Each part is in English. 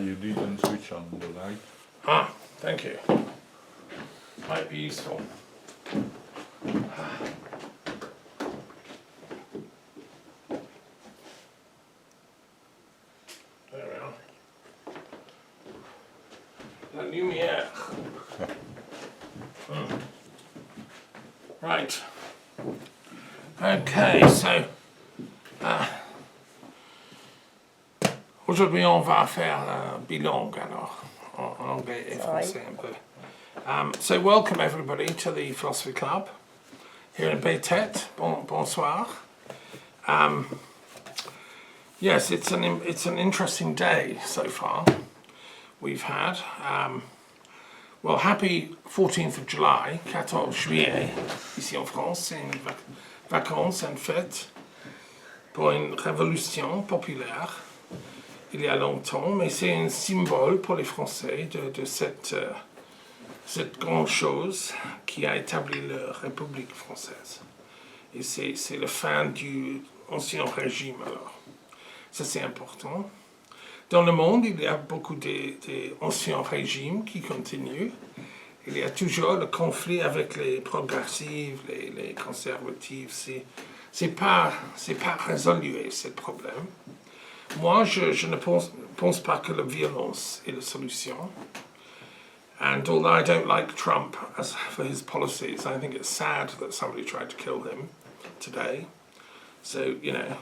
You didn't switch on the light. Ah, thank you. Might be useful. There we are. La lumière. Right. Okay, so aujourd'hui on va faire bilingue alors, en anglais et français un peu. So welcome everybody to the Philosophy Club here in Bétet. Bonsoir. Yes, it's an interesting day so far. We've had well, happy 14th of July, 14 juillet, ici en France. C'est une vacances and fête pour une révolution populaire il y a longtemps, mais c'est un symbole pour les Français de cette grande chose qui a établi la République française. Et c'est la fin du ancien régime alors. Ça c'est important. Dans le monde, il y a beaucoup d'anciens régimes qui continuent. Il y a toujours le conflit avec les progressifs, les conservatifs. C'est pas résolu ce problème. Moi, je ne pense pas que la violence est la solution. And although I don't like Trump for his policies, I think it's sad that somebody tried to kill him today. So, you know,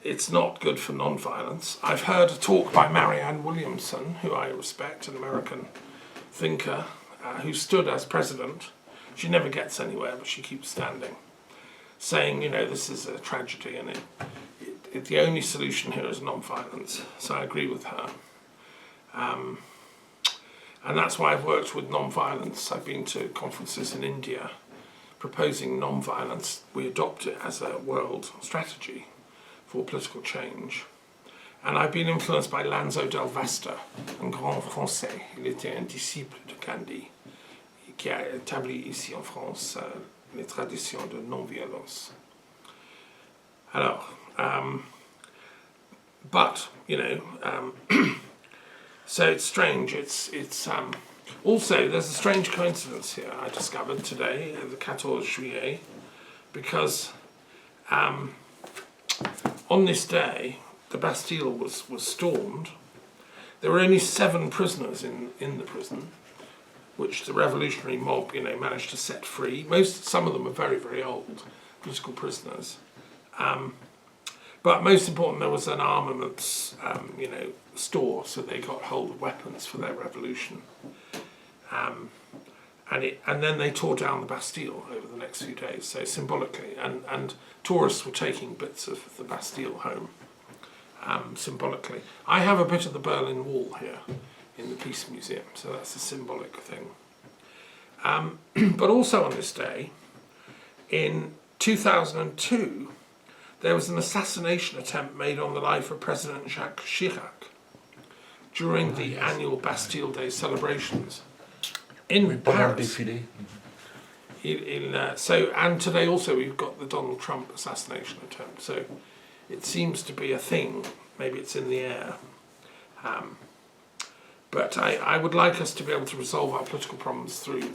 it's not good for non-violence. I've heard a talk by Marianne Williamson, who I respect, an American thinker, who stood as president. She never gets anywhere, but she keeps standing, saying, you know, this is a tragedy, and the only solution here is non-violence. So I agree with her. And that's why I've worked with non-violence. I've been to conferences in India proposing non-violence. We adopt it as a world strategy for political change. And I've been influenced by Lanzo del Vasta, un grand français. Il était un disciple de Gandhi, qui a établi ici en France les traditions de non-violence. Alors, but, you know, so it's strange. It's also, there's a strange coincidence here I discovered today, the 14 juillet, because on this day, the Bastille was stormed. There were only 7 prisoners in the prison, which the revolutionary mob, you know, managed to set free. Some of them are very, very old political prisoners. But most important, there was an armaments, you know, store, so they got hold of weapons for their revolution. And then they tore down the Bastille over the next few days, so symbolically. And tourists were taking bits of the Bastille home, symbolically. I have a bit of the Berlin Wall here in the Peace Museum, so that's a symbolic thing. But also on this day, in 2002, there was an assassination attempt made on the life of President Jacques Chirac during the annual Bastille Day celebrations in Paris. And today also we've got the Donald Trump assassination attempt. So it seems to be a thing. Maybe it's in the air. But I would like us to be able to resolve our political problems through,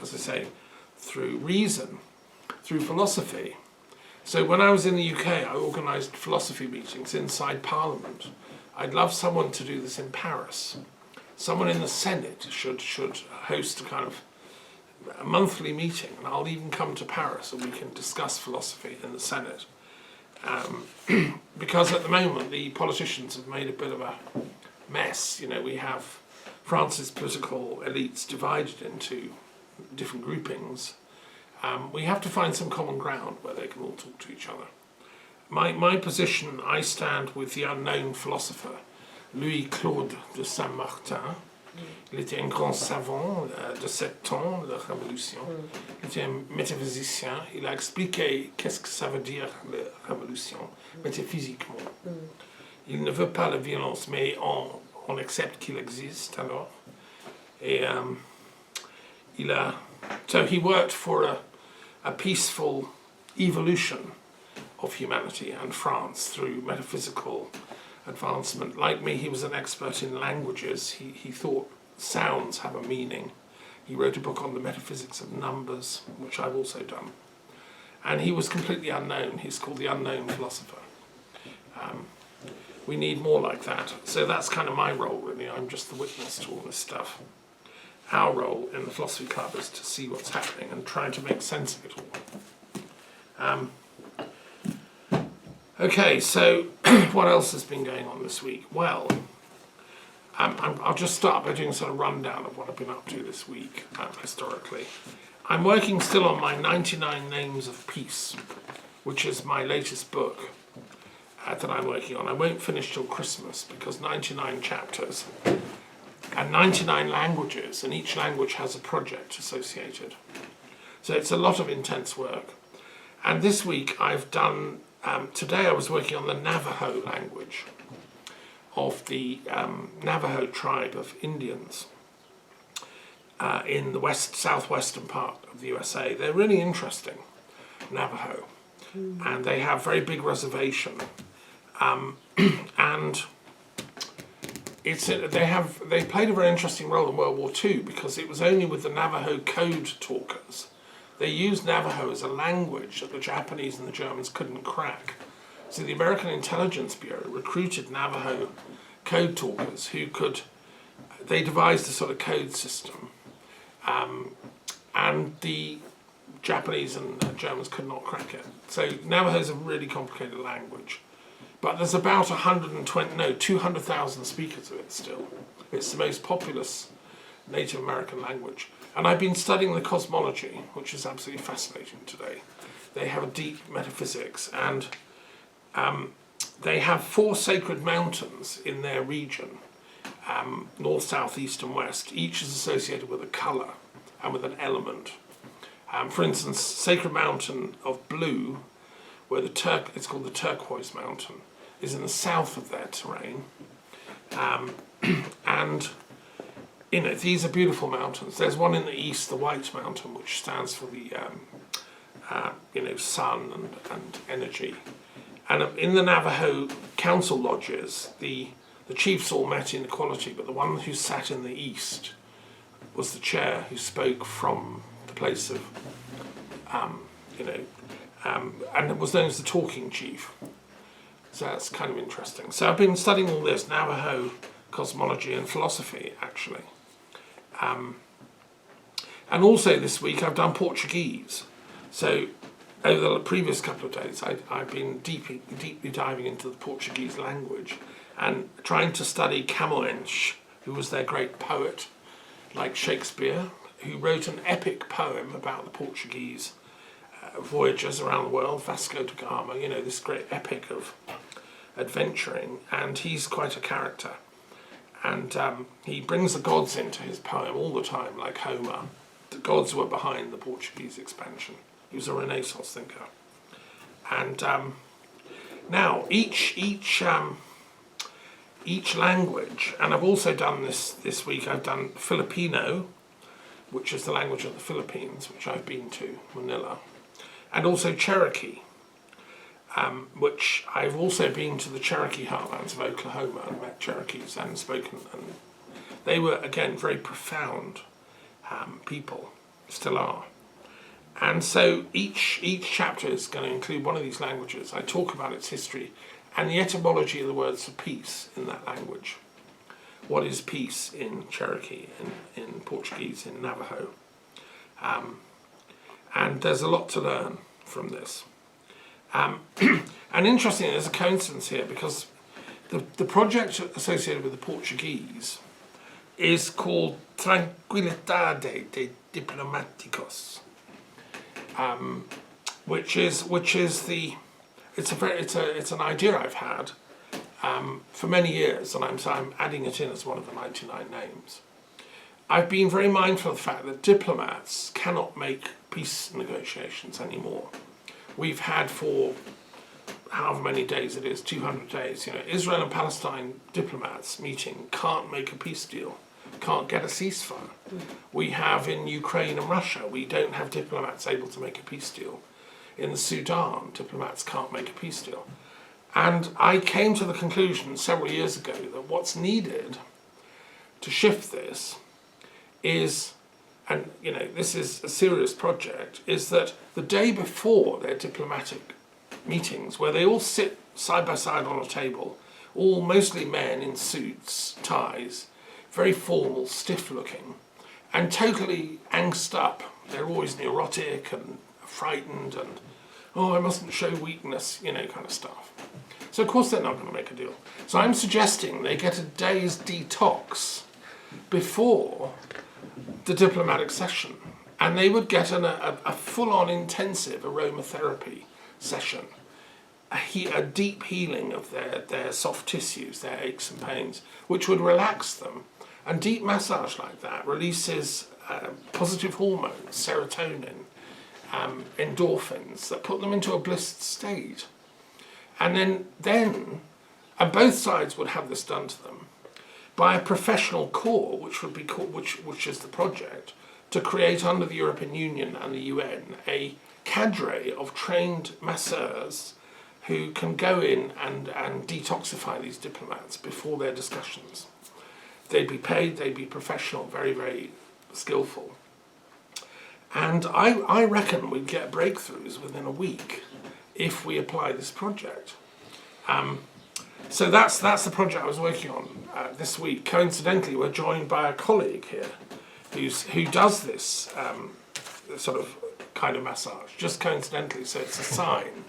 as I say, through reason, through philosophy. So when I was in the UK, I organised philosophy meetings inside Parliament. I'd love someone to do this in Paris. Someone in the Senate should host a kind of a monthly meeting, and I'll even come to Paris and we can discuss philosophy in the Senate. Because at the moment the politicians have made a bit of a mess. You know, we have France's political elites divided into different groupings. We have to find some common ground where they can all talk to each other. My position, I stand with the unknown philosopher, Louis-Claude de Saint-Martin. Il était un grand savant de 7 ans de la Révolution. Il était un métaphysicien. Il a expliqué qu'est-ce que ça veut dire la Révolution, métaphysiquement. Il ne veut pas la violence, mais on accepte qu'il existe alors. Et so he worked for a peaceful evolution of humanity and France through metaphysical advancement. Like me, he was an expert in languages. He thought sounds have a meaning. He wrote a book on the metaphysics of numbers, which I've also done. And he was completely unknown. He's called the unknown philosopher. We need more like that. So that's kind of my role, really. I'm just the witness to all this stuff. Our role in the Philosophy Club is to see what's happening and try to make sense of it all. Okay, so what else has been going on this week? Well, I'll just start by doing a sort of rundown of what I've been up to this week, historically. I'm working still on my 99 Names of Peace, which is my latest book that I'm working on. I won't finish till Christmas because 99 chapters and 99 languages, and each language has a project associated. So it's a lot of intense work. And this week I've done, today I was working on the Navajo language of the Navajo tribe of Indians in the southwestern part of the USA. They're really interesting, Navajo, and they have very big reservation, and they played a very interesting role in World War II because it was only with the Navajo code talkers. They used Navajo as a language that the Japanese and the Germans couldn't crack. So the American Intelligence Bureau recruited Navajo code talkers they devised a sort of code system, and the Japanese and Germans could not crack it. So Navajo is a really complicated language, but there's about 200,000 speakers of it still. It's the most populous Native American language. And I've been studying the cosmology, which is absolutely fascinating today. They have a deep metaphysics, and they have 4 sacred mountains in their region, north, south, east and west. Each is associated with a colour and with an element. For instance, Sacred Mountain of Blue, where it's called the Turquoise Mountain, is in the south of their terrain. And these are beautiful mountains. There's one in the east, the White Mountain, which stands for the sun and energy. And in the Navajo council lodges, the chiefs all met in equality, but the one who sat in the east was the chair who spoke from the place of, and it was known as the talking chief. So that's kind of interesting. So I've been studying all this, Navajo cosmology and philosophy, actually. And also this week I've done Portuguese. So over the previous couple of days I've been deeply diving into the Portuguese language and trying to study Camões, who was their great poet, like Shakespeare, who wrote an epic poem about the Portuguese voyagers around the world, Vasco da Gama, this great epic of adventuring, and he's quite a character. And he brings the gods into his poem all the time, like Homer. The gods were behind the Portuguese expansion. He was a Renaissance thinker. And now each language, and I've also done this week, I've done Filipino, which is the language of the Philippines, which I've been to, Manila, and also Cherokee, which I've also been to the Cherokee heartlands of Oklahoma and met Cherokees and spoken, and they were, again, very profound people, still are. And so each chapter is going to include one of these languages. I talk about its history and the etymology of the words for peace in that language. What is peace in Cherokee, in Portuguese, in Navajo? And there's a lot to learn from this. And interestingly, there's a coincidence here because the project associated with the Portuguese is called Tranquilidade de Diplomáticos, which is it's an idea I've had for many years, and I'm adding it in as one of the 99 names. I've been very mindful of the fact that diplomats cannot make peace negotiations anymore. We've had for however many days it is, 200 days, Israel and Palestine diplomats meeting can't make a peace deal, can't get a ceasefire. We have in Ukraine and Russia, we don't have diplomats able to make a peace deal. In the Sudan, diplomats can't make a peace deal. And I came to the conclusion several years ago that what's needed to shift this is, and you know, this is a serious project, is that the day before their diplomatic meetings, where they all sit side by side on a table, all mostly men in suits, ties, very formal, stiff looking, and totally angst up. They're always neurotic and frightened and, oh, I mustn't show weakness, you know, kind of stuff. So of course they're not going to make a deal. So I'm suggesting they get a day's detox before the diplomatic session, and they would get a full-on intensive aromatherapy session, a deep healing of their soft tissues, their aches and pains, which would relax them. And deep massage like that releases positive hormones, serotonin, endorphins, that put them into a blissed state. And then both sides would have this done to them by a professional corps, which would be called, which is the project, to create under the European Union and the UN a cadre of trained masseurs who can go in and detoxify these diplomats before their discussions. They'd be paid, they'd be professional, very, very skillful. And I reckon we'd get breakthroughs within a week if we apply this project. So that's the project I was working on this week. Coincidentally, we're joined by a colleague here who does this sort of kind of massage, just coincidentally, so it's a sign.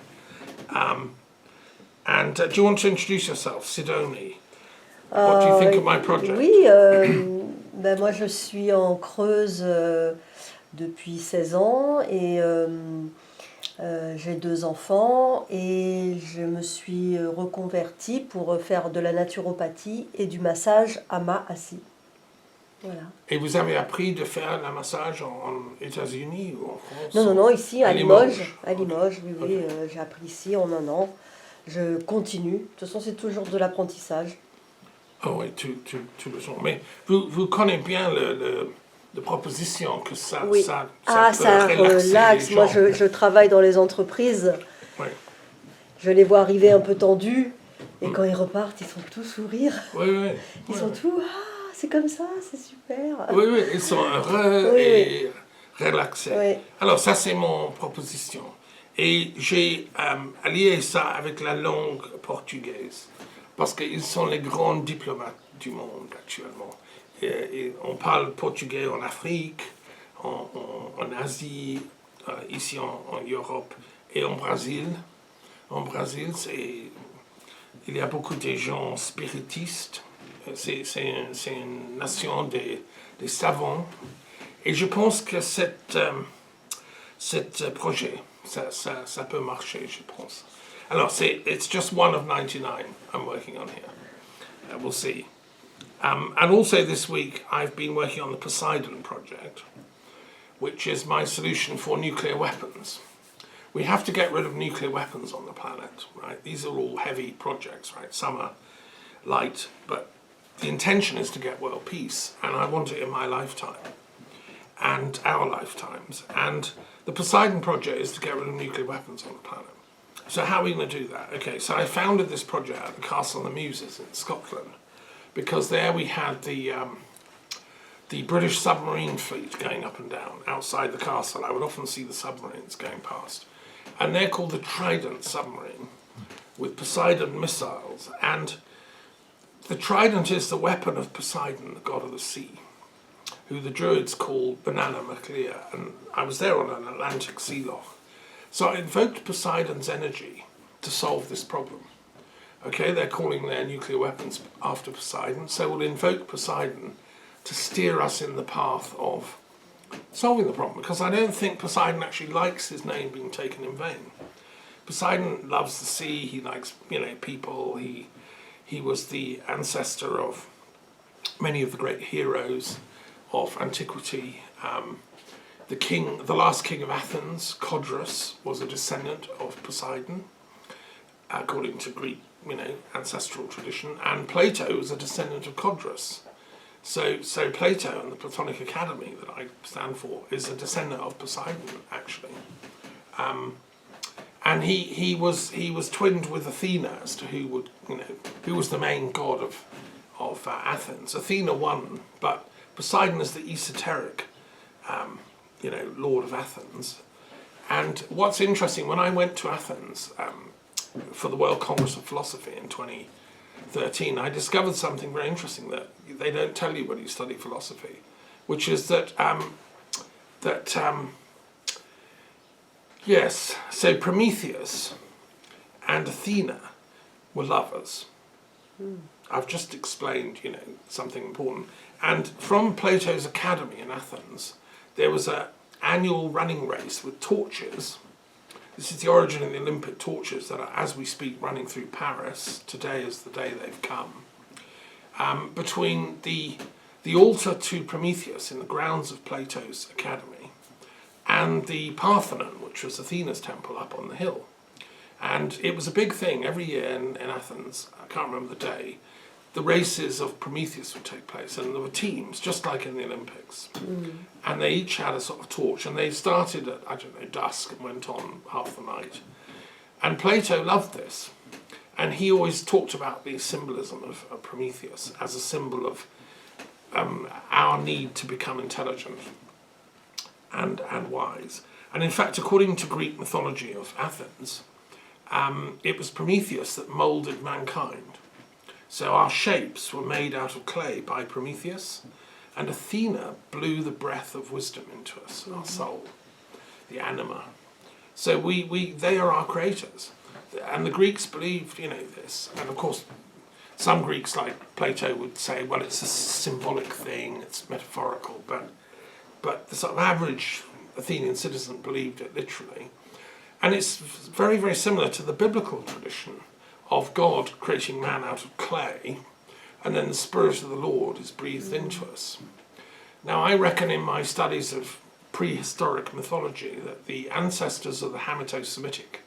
Do you want to introduce yourself, Sidonie? What do you think of my project? Oui, ben moi je suis en Creuse depuis 16 ans et j'ai 2 enfants et je me suis reconvertie pour faire de la naturopathie et du massage ama assis. Voilà. Et vous avez appris de faire un massage en États-Unis ou en France? Non, ici à Limoges. À Okay. Limoges, oui, Okay. j'ai appris ici en un an. Je continue. De toute façon, c'est toujours de l'apprentissage. Ah oui, tout le temps. Mais vous connaissez bien la proposition que ça, Oui. ça Ça peut relaxer relaxe. les Moi, gens. je travaille dans les entreprises. Oui. Je les vois arriver un peu tendus. Et quand ils repartent, ils sont tous sourires. Oui. Ils sont tous, c'est comme ça, c'est super. Oui, ils sont heureux Oui, et relaxés. Oui. Alors ça, c'est mon proposition. Et j'ai allié ça avec la langue portugaise, parce qu'ils sont les grands diplomates du monde actuellement. Et on parle portugais en Afrique, en Asie, ici en Europe et en Brésil. En Brésil, il y a beaucoup de gens spiritistes. C'est une nation des savants. Et je pense que cet projet, ça peut marcher, je pense. Alors, it's just one of 99 I'm working on here. We'll see. And also this week, I've been working on the Poseidon project, which is my solution for nuclear weapons. We have to get rid of nuclear weapons on the planet, right? These are all heavy projects, right? Some are light, but the intention is to get world peace, and I want it in my lifetime and our lifetimes. And the Poseidon project is to get rid of nuclear weapons on the planet. So how are we going to do that? Okay, so I founded this project at the Castle on the Muses in Scotland, because there we had the British submarine fleet going up and down outside the castle. I would often see the submarines going past. And they're called the Trident submarine, with Poseidon missiles. And the Trident is the weapon of Poseidon, the god of the sea, who the Druids called Banana Maclea. And I was there on an Atlantic sea loch. So I invoked Poseidon's energy to solve this problem. Okay, they're calling their nuclear weapons after Poseidon, so we'll invoke Poseidon to steer us in the path of solving the problem, because I don't think Poseidon actually likes his name being taken in vain. Poseidon loves the sea, he likes, people, he was the ancestor of many of the great heroes of antiquity. The last king of Athens, Codrus, was a descendant of Poseidon, according to Greek, ancestral tradition, and Plato was a descendant of Codrus. So Plato and the Platonic Academy that I stand for is a descendant of Poseidon, actually. And he was twinned with Athena as to who was the main god of Athens. Athena won, but Poseidon is the esoteric, lord of Athens. And what's interesting, when I went to Athens for the World Congress of Philosophy in 2013, I discovered something very interesting that they don't tell you when you study philosophy, which is that yes, so Prometheus and Athena were lovers. I've just explained, something important. And from Plato's Academy in Athens, there was an annual running race with torches. This is the origin of the Olympic torches that are, as we speak, running through Paris. Today is the day they've come. Between the altar to Prometheus in the grounds of Plato's Academy and the Parthenon, which was Athena's temple up on the hill. And it was a big thing every year in Athens. I can't remember the day. The races of Prometheus would take place, and there were teams, just like in the Olympics. And they each had a sort of torch, and they started at, dusk and went on half the night. And Plato loved this, and he always talked about the symbolism of Prometheus as a symbol of our need to become intelligent and wise. And in fact, according to Greek mythology of Athens, it was Prometheus that moulded mankind. So our shapes were made out of clay by Prometheus, and Athena blew the breath of wisdom into us, our soul, the anima. So they are our creators. And the Greeks believed, this. And of course, some Greeks, like Plato, would say, well, it's a symbolic thing, it's metaphorical, but the sort of average Athenian citizen believed it literally. And it's very, very similar to the biblical tradition of God creating man out of clay, and then the Spirit of the Lord is breathed into us. Now, I reckon in my studies of prehistoric mythology that the ancestors of the Hamito-Semitic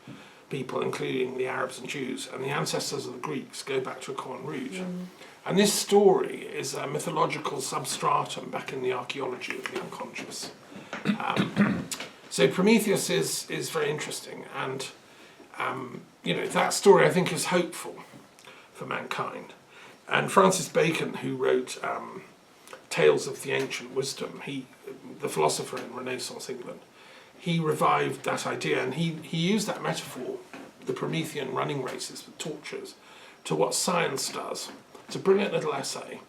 people, including the Arabs and Jews, and the ancestors of the Greeks go back to a common root. And this story is a mythological substratum back in the archaeology of the unconscious. So Prometheus is very interesting, and that story I think is hopeful for mankind. And Francis Bacon, who wrote Tales of the Ancient Wisdom, the philosopher in Renaissance England, he revived that idea, and he used that metaphor, the Promethean running races with torches, to what science does. It's a brilliant little essay.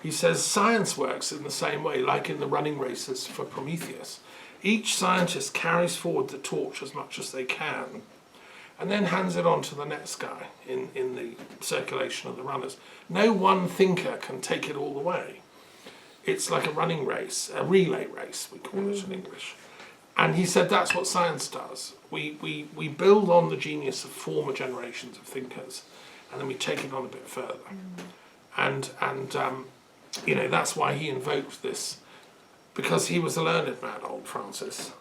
He says science works in the same way, like in the running races for Prometheus. Each scientist carries forward the torch as much as they can, and then hands it on to the next guy in the circulation of the runners. No one thinker can take it all the way. It's like a running race, a relay race, we call it in English. And he said that's what science does. We build on the genius of former generations of thinkers, and then we take it on a bit further. And that's why he invoked this, because he was a learned man, old Francis.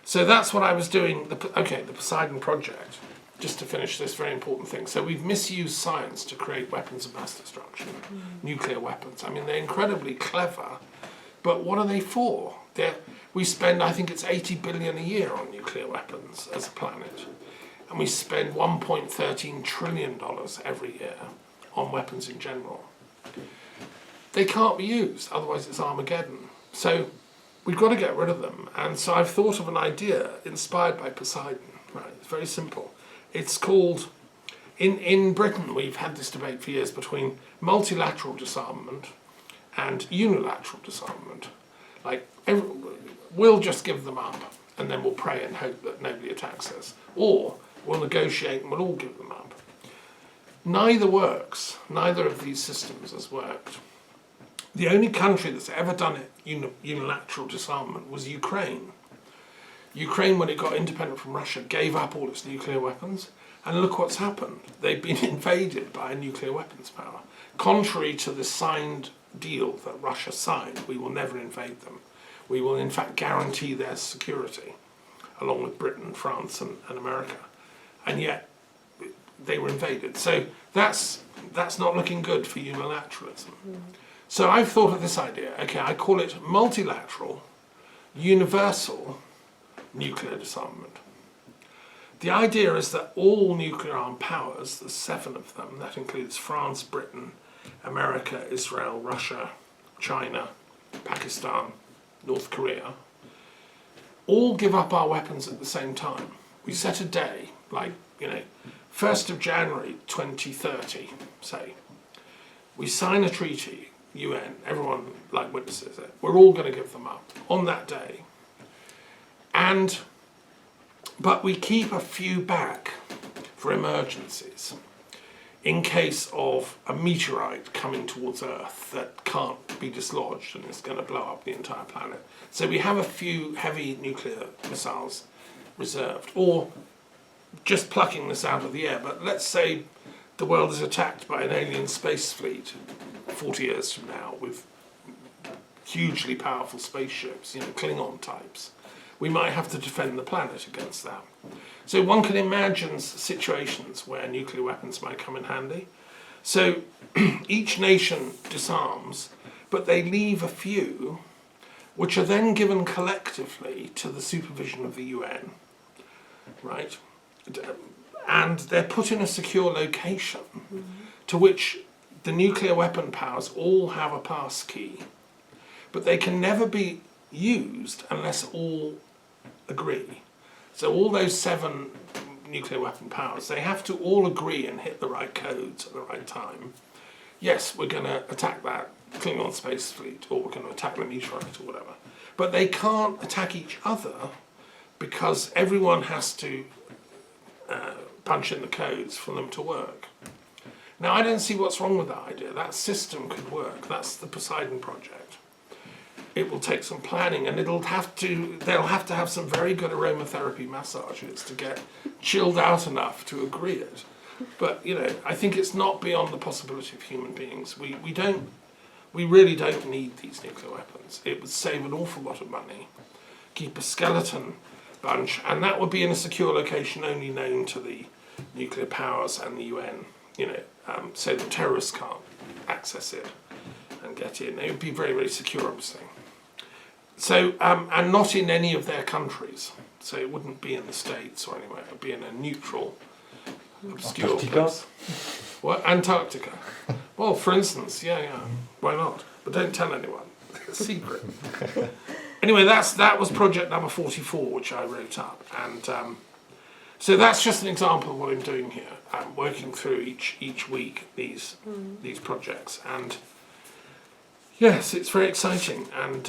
So that's what I was doing, the Poseidon Project, just to finish this very important thing. So we've misused science to create weapons of mass destruction, nuclear weapons. I mean, they're incredibly clever, but what are they for? We spend, I think it's 80 billion a year on nuclear weapons as a planet, and we spend $1.13 trillion every year on weapons in general. They can't be used, otherwise it's Armageddon. So we've got to get rid of them. And so I've thought of an idea inspired by Poseidon. Right, it's very simple. It's called, in Britain we've had this debate for years between multilateral disarmament and unilateral disarmament. Like, we'll just give them up and then we'll pray and hope that nobody attacks us. Or we'll negotiate and we'll all give them up. Neither works. Neither of these systems has worked. The only country that's ever done it, unilateral disarmament, was Ukraine. Ukraine, when it got independent from Russia, gave up all its nuclear weapons, and look what's happened. They've been invaded by a nuclear weapons power. Contrary to the signed deal that Russia signed, we will never invade them. We will in fact guarantee their security, along with Britain, France and America. And yet, they were invaded. So that's not looking good for unilateralism. So I've thought of this idea. Okay, I call it multilateral, universal nuclear disarmament. The idea is that all nuclear armed powers, there's 7 of them, that includes France, Britain, America, Israel, Russia, China, Pakistan, North Korea, all give up our weapons at the same time. We set a day, like, 1st of January 2030, say. We sign a treaty, UN, everyone witnesses it. We're all going to give them up on that day. But we keep a few back for emergencies in case of a meteorite coming towards Earth that can't be dislodged and is going to blow up the entire planet. So we have a few heavy nuclear missiles reserved, or just plucking this out of the air. But let's say the world is attacked by an alien space fleet 40 years from now with hugely powerful spaceships, Klingon types. We might have to defend the planet against that. So one can imagine situations where nuclear weapons might come in handy. So each nation disarms, but they leave a few, which are then given collectively to the supervision of the UN, right? And they're put in a secure location to which the nuclear weapon powers all have a pass key, but they can never be used unless all agree. So all those 7 nuclear weapon powers, they have to all agree and hit the right codes at the right time. Yes, we're going to attack that Klingon space fleet, or we're going to attack the meteorite or whatever. But they can't attack each other because everyone has to punch in the codes for them to work. Now, I don't see what's wrong with that idea. That system could work. That's the Poseidon project. It will take some planning, and they'll have to have some very good aromatherapy massages to get chilled out enough to agree it. But I think it's not beyond the possibility of human beings. We really don't need these nuclear weapons. It would save an awful lot of money, keep a skeleton bunch, and that would be in a secure location only known to the nuclear powers and the UN. So the terrorists can't access it and get in. It would be very, very secure, obviously. So, and not in any of their countries. So it wouldn't be in the States or anywhere. It would be in a neutral, obscure Antarctica? place. What? Antarctica. Well, for instance, yeah. Why not? But don't tell anyone. It's a secret. Anyway, that was project number 44, which I wrote up. And so that's just an example of what I'm doing here. I'm working through each week these projects. And yes, it's very exciting. And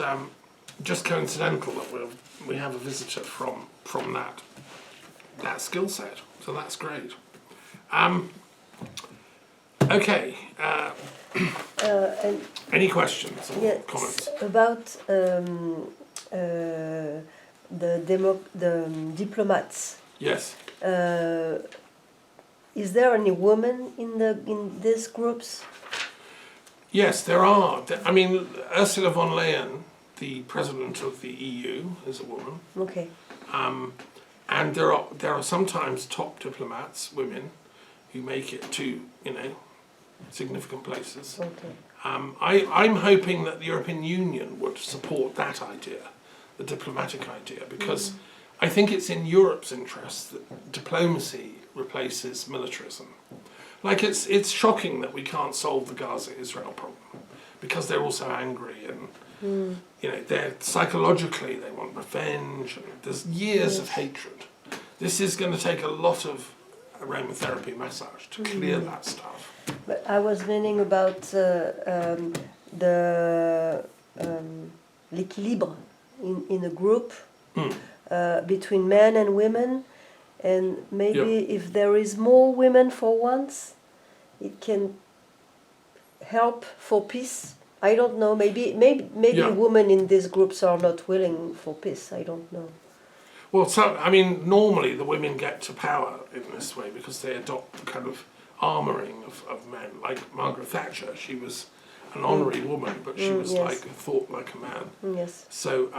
just coincidental that we have a visitor from that skill set, so that's great. Okay. Any questions or comments about the diplomats? Yes. Is there any women in these groups? Yes, there are. I mean, Ursula von Leyen, the president of the EU, is a woman. Okay. And there are sometimes top diplomats, women, who make it to significant places. Okay. I'm hoping that the European Union would support that idea, the diplomatic idea, because I think it's in Europe's interest that diplomacy replaces militarism. Like it's shocking that we can't solve the Gaza-Israel problem because they're also angry and they're psychologically they want revenge and there's years of hatred. This is going to take a lot of aromatherapy massage to clear that stuff. But I was meaning about l'équilibre in a group between men and women, and maybe if there is more women for once, it can help for peace. I don't know. Maybe women in these groups are not willing for peace. I don't know. Well, so I mean, normally the women get to power in this way because they adopt the kind of armouring of men. Like Margaret Thatcher, she was an honorary woman, but she was thought like a man. Yes. So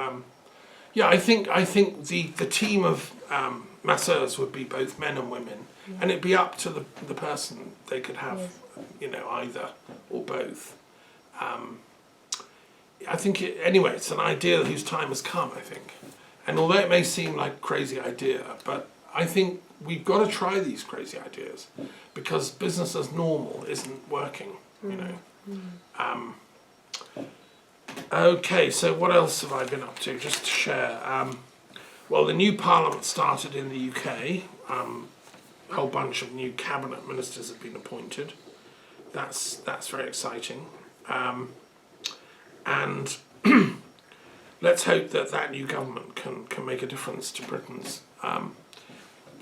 I think the team of masseurs would be both men and women, and it'd be up to the person. They could have either or both. I think it's an idea whose time has come. I think, and although it may seem like a crazy idea, but I think we've got to try these crazy ideas because business as normal isn't working, you know. Okay, so what else have I been up to? Just to share. Well, the new parliament started in the UK. A whole bunch of new cabinet ministers have been appointed. That's very exciting. And let's hope that that new government can make a difference to Britain's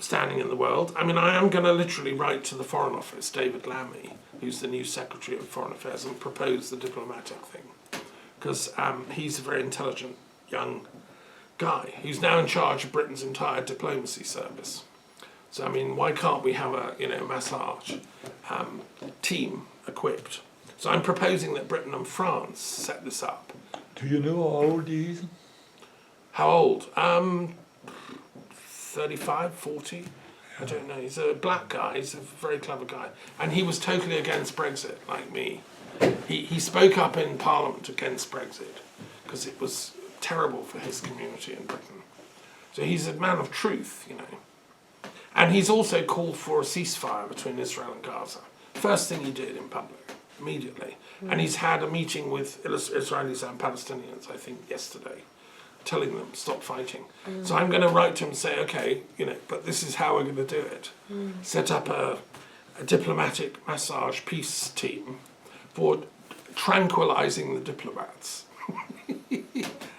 standing in the world. I mean, I am going to literally write to the Foreign Office, David Lammy, who's the new Secretary of Foreign Affairs, and propose the diplomatic thing. Because he's a very intelligent young guy who's now in charge of Britain's entire diplomacy service. So, I mean, why can't we have a, massage team equipped? So I'm proposing that Britain and France set this up. Do you know how old he is? How old? 35, 40? I don't know. He's a black guy. He's a very clever guy. And he was totally against Brexit, like me. He spoke up in Parliament against Brexit because it was terrible for his community in Britain. So he's a man of truth, And he's also called for a ceasefire between Israel and Gaza. First thing he did in public, immediately. And he's had a meeting with Israelis and Palestinians, I think, yesterday, telling them stop fighting. So I'm going to write to him and say, okay, but this is how we're going to do it. Set up a diplomatic massage peace team for tranquilizing the diplomats.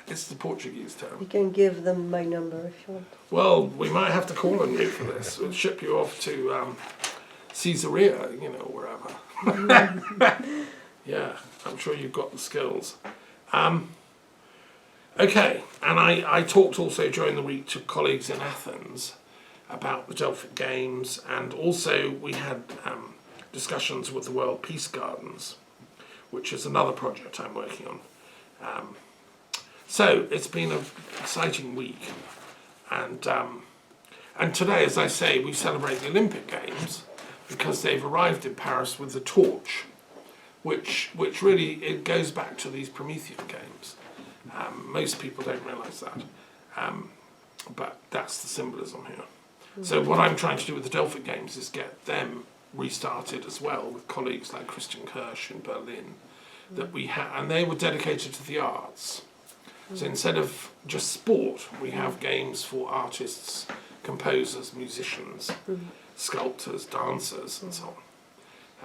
It's the Portuguese term. You can give them my number if you want. Well, we might have to call on you for this. We'll ship you off to Caesarea, wherever. Yeah, I'm sure you've got the skills. Okay, and I talked also during the week to colleagues in Athens about the Delphic Games, and also we had discussions with the World Peace Gardens, which is another project I'm working on. So it's been an exciting week, and today, as I say, we celebrate the Olympic Games because they've arrived in Paris with the torch, which really it goes back to these Promethean Games. Most people don't realise that, but that's the symbolism here. So what I'm trying to do with the Delphic Games is get them restarted as well with colleagues like Christian Kirsch in Berlin, that we and they were dedicated to the arts. So instead of just sport, we have games for artists, composers, musicians, sculptors, dancers, and so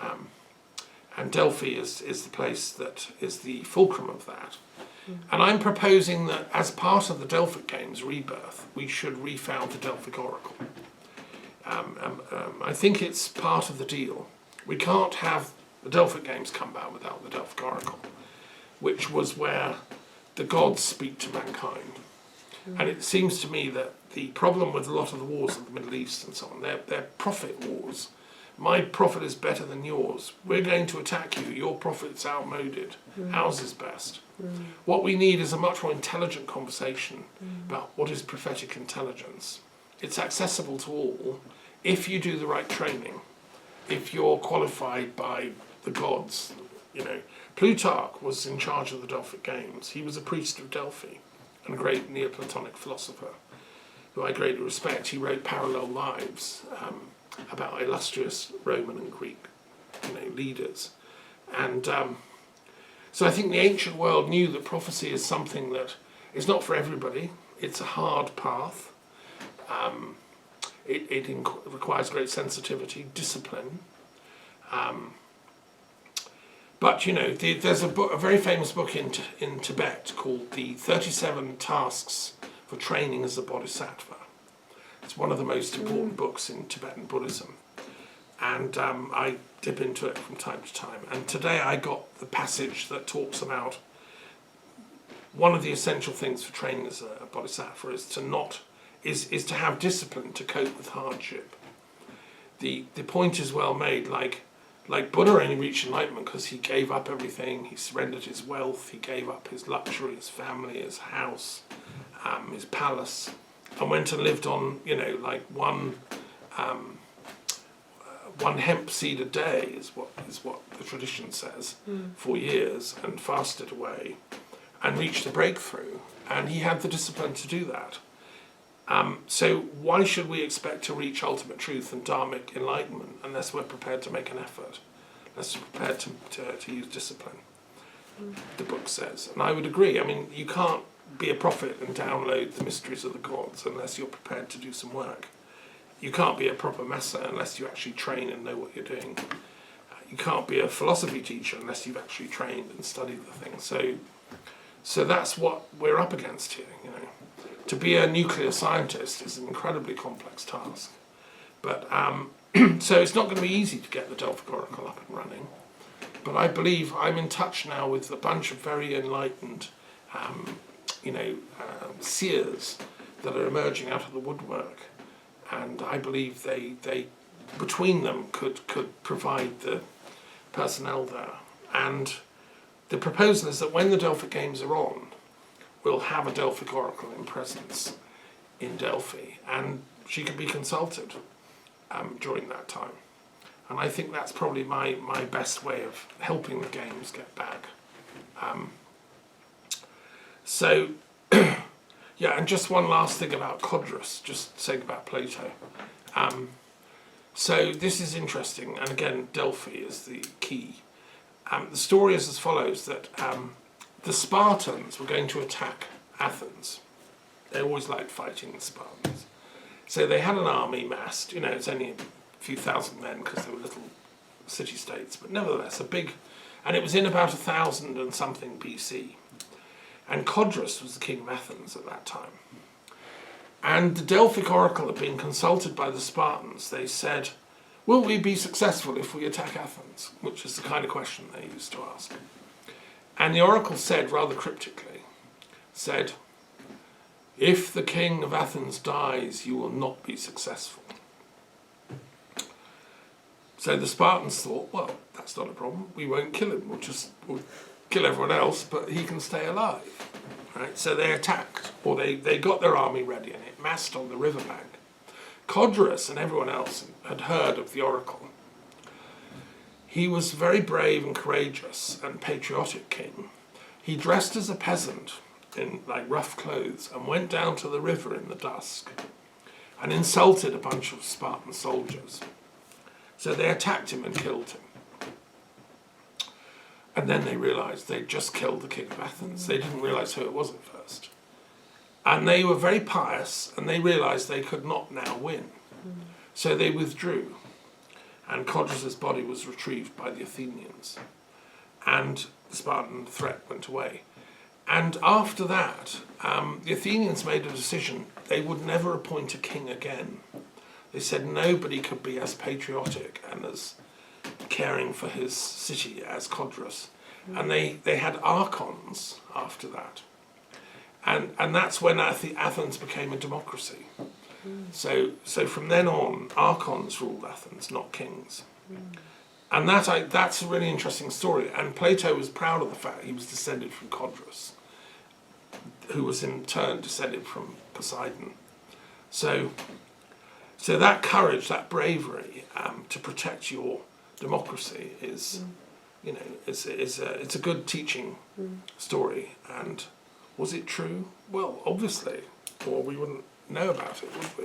on. And Delphi is the place that is the fulcrum of that. And I'm proposing that as part of the Delphic Games rebirth, we should refound the Delphic Oracle. I think it's part of the deal. We can't have the Delphic Games come back without the Delphic Oracle, which was where the gods speak to mankind. And it seems to me that the problem with a lot of the wars of the Middle East and so on, they're prophet wars. My prophet is better than yours. We're going to attack you. Your prophet's outmoded. Ours is best. What we need is a much more intelligent conversation about what is prophetic intelligence. It's accessible to all if you do the right training, if you're qualified by the gods. Plutarch was in charge of the Delphic Games. He was a priest of Delphi and a great Neoplatonic philosopher who I greatly respect. He wrote parallel lives about illustrious Roman and Greek leaders. And so I think the ancient world knew that prophecy is something that is not for everybody. It's a hard path. It requires great sensitivity, discipline. But there's a very famous book in Tibet called The 37 Tasks for Training as a Bodhisattva. It's one of the most important books in Tibetan Buddhism, and I dip into it from time to time. And today I got the passage that talks about one of the essential things for training as a bodhisattva is to have discipline to cope with hardship. The point is well made. Like Buddha only reached enlightenment because he gave up everything. He surrendered his wealth. He gave up his luxury, his family, his house, his palace, and went and lived on, one hemp seed a day is what the tradition says, for years, and fasted away, and reached a breakthrough. And he had the discipline to do that. So why should we expect to reach ultimate truth and dharmic enlightenment unless we're prepared to make an effort, unless we're prepared to use discipline? The book says, and I would agree. I mean, you can't be a prophet and download the mysteries of the gods unless you're prepared to do some work. You can't be a proper massa unless you actually train and know what you're doing. You can't be a philosophy teacher unless you've actually trained and studied the thing. So that's what we're up against here, you know. To be a nuclear scientist is an incredibly complex task. But so it's not going to be easy to get the Delphic Oracle up and running. But I believe I'm in touch now with a bunch of very enlightened, seers that are emerging out of the woodwork. And I believe they between them could provide the personnel there. And the proposal is that when the Delphic Games are on, we'll have a Delphic Oracle in presence in Delphi, and she could be consulted during that time. And I think that's probably my best way of helping the games get back. Yeah, and just one last thing about Codrus, just saying about Plato. So this is interesting, and again, Delphi is the key. The story is as follows, that the Spartans were going to attack Athens. They always liked fighting the Spartans. So they had an army massed, you know, it's only a few thousand men because they were little city-states, but nevertheless a big, and it was in about 1000 and something BC. And Codrus was the king of Athens at that time. And the Delphic Oracle had been consulted by the Spartans. They said, will we be successful if we attack Athens? Which is the kind of question they used to ask. And the oracle said, rather cryptically, if the king of Athens dies, you will not be successful. So the Spartans thought, well, that's not a problem. We won't kill him. We'll kill everyone else, but he can stay alive. Right? So they attacked, or they got their army ready, and it massed on the riverbank. Codrus and everyone else had heard of the oracle. He was very brave and courageous and patriotic king. He dressed as a peasant in like rough clothes and went down to the river in the dusk and insulted a bunch of Spartan soldiers. So they attacked him and killed him. And then they realised they'd just killed the king of Athens. They didn't realise who it was at first. And they were very pious, and they realised they could not now win. So they withdrew. And Codrus's body was retrieved by the Athenians. And the Spartan threat went away. And after that, the Athenians made a decision they would never appoint a king again. They said nobody could be as patriotic and as caring for his city as Codrus. And they had archons after that. And that's when Athens became a democracy. So from then on, archons ruled Athens, not kings. And that's a really interesting story. And Plato was proud of the fact he was descended from Codrus, who was in turn descended from Poseidon. So that courage, that bravery to protect your democracy is, you know, it's a good teaching story. And was it true? Well, obviously, or we wouldn't know about it, would we?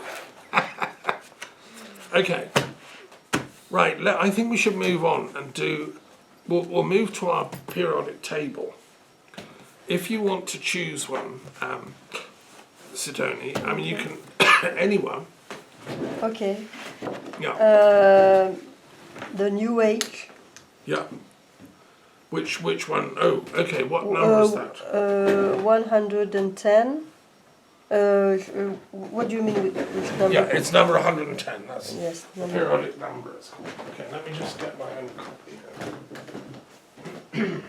Okay, right. I think we should move on and do. We'll move to our periodic table. If you want to choose one, Sidonie, I mean, you can anyone. Okay. Yeah. The New Age. Yeah. Which one? Oh, okay. What number is that? 110. What do you mean with which number? Yeah, it's number 110. That's yes, the periodic number. It's called. Okay, let me just get my own copy here.